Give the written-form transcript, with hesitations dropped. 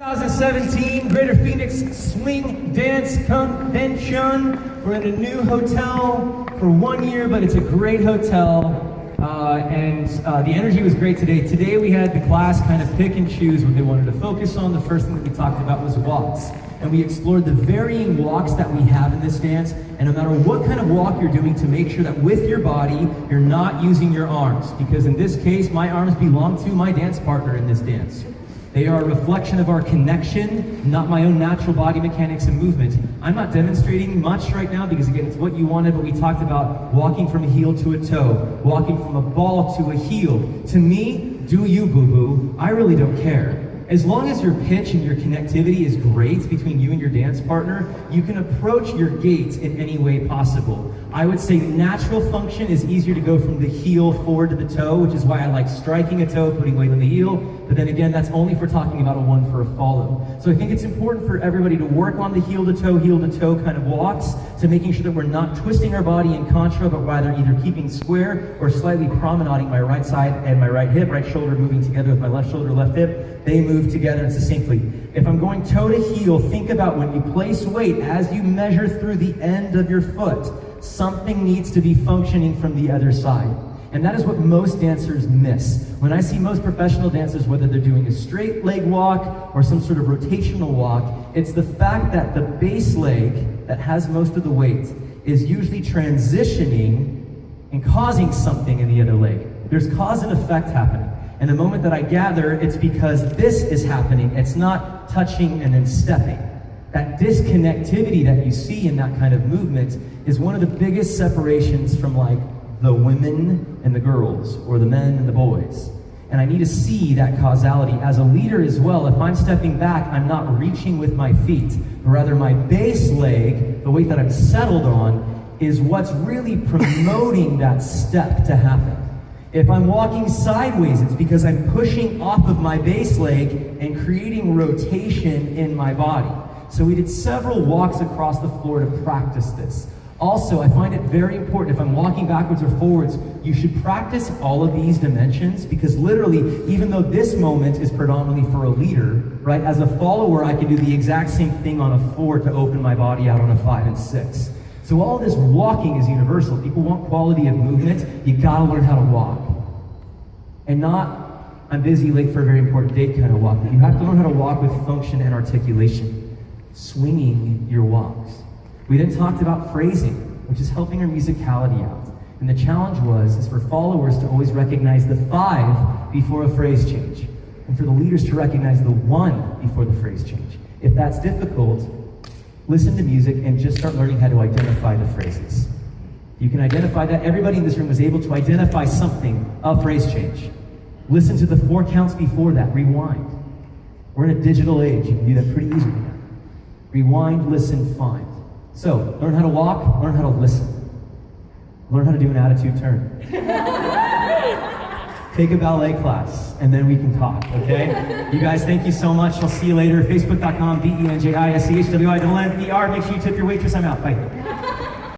2017 Greater Phoenix Swing Dance Convention. We're in a new hotel for 1 year, but it's a great hotel. The energy was great today. Today we had the class kind of pick and choose what they wanted to focus on. The first thing that we talked about was walks. And we explored the varying walks that we have in this dance. And no matter what kind of walk you're doing, to make sure that with your body, you're not using your arms. Because in this case, my arms belong to my dance partner in this dance. They are a reflection of our connection, not my own natural body mechanics and movement. I'm not demonstrating much right now because, again, it's what you wanted, but we talked about walking from a heel to a toe, walking from a ball to a heel. To me, do you, boo-boo. I really don't care. As long as your pitch and your connectivity is great between you and your dance partner, you can approach your gait in any way possible. I would say natural function is easier to go from the heel forward to the toe, which is why I like striking a toe, putting weight on the heel. But then again, that's only if we're talking about a one for a follow. So I think it's important for everybody to work on the heel to toe kind of walks, to making sure that we're not twisting our body in contra, but rather either keeping square or slightly promenading my right side and my right hip, right shoulder moving together with my left shoulder, left hip. They move together and succinctly. If I'm going toe to heel, think about when you place weight, as you measure through the end of your foot, something needs to be functioning from the other side. And that is what most dancers miss. When I see most professional dancers, whether they're doing a straight leg walk or some sort of rotational walk, it's the fact that the base leg that has most of the weight is usually transitioning and causing something in the other leg. There's cause and effect happening. And the moment that I gather, it's because this is happening. It's not touching and then stepping. That disconnectivity that you see in that kind of movement is one of the biggest separations from like the women and the girls, or the men and the boys. And I need to see that causality. As a leader as well, if I'm stepping back, I'm not reaching with my feet, but rather my base leg, the weight that I'm settled on, is what's really promoting that step to happen. If I'm walking sideways, it's because I'm pushing off of my base leg and creating rotation in my body. So we did several walks across the floor to practice this. Also, I find it very important, if I'm walking backwards or forwards, you should practice all of these dimensions, because literally, even though this moment is predominantly for a leader, right, as a follower, I can do the exact same thing on a 4 to open my body out on a 5 and 6. So all this walking is universal. People want quality of movement. You gotta learn how to walk. And not, I'm busy, late for a very important date kind of walk. You have to learn how to walk with function and articulation, swinging your walks. We then talked about phrasing, which is helping our musicality out. And the challenge is for followers to always recognize the 5 before a phrase change, and for the leaders to recognize the 1 before the phrase change. If that's difficult, listen to music and just start learning how to identify the phrases. You can identify that. Everybody in this room was able to identify something, a phrase change. Listen to the 4 counts before that, rewind. We're in a digital age, you can do that pretty easily now. Rewind, listen, find. So, learn how to walk, learn how to listen. Learn how to do an attitude turn. Take a ballet class, and then we can talk, okay? You guys, thank you so much. I'll see you later. Facebook.com, BenjiSchwimmer. Make sure you tip your waitress. I'm out. Bye.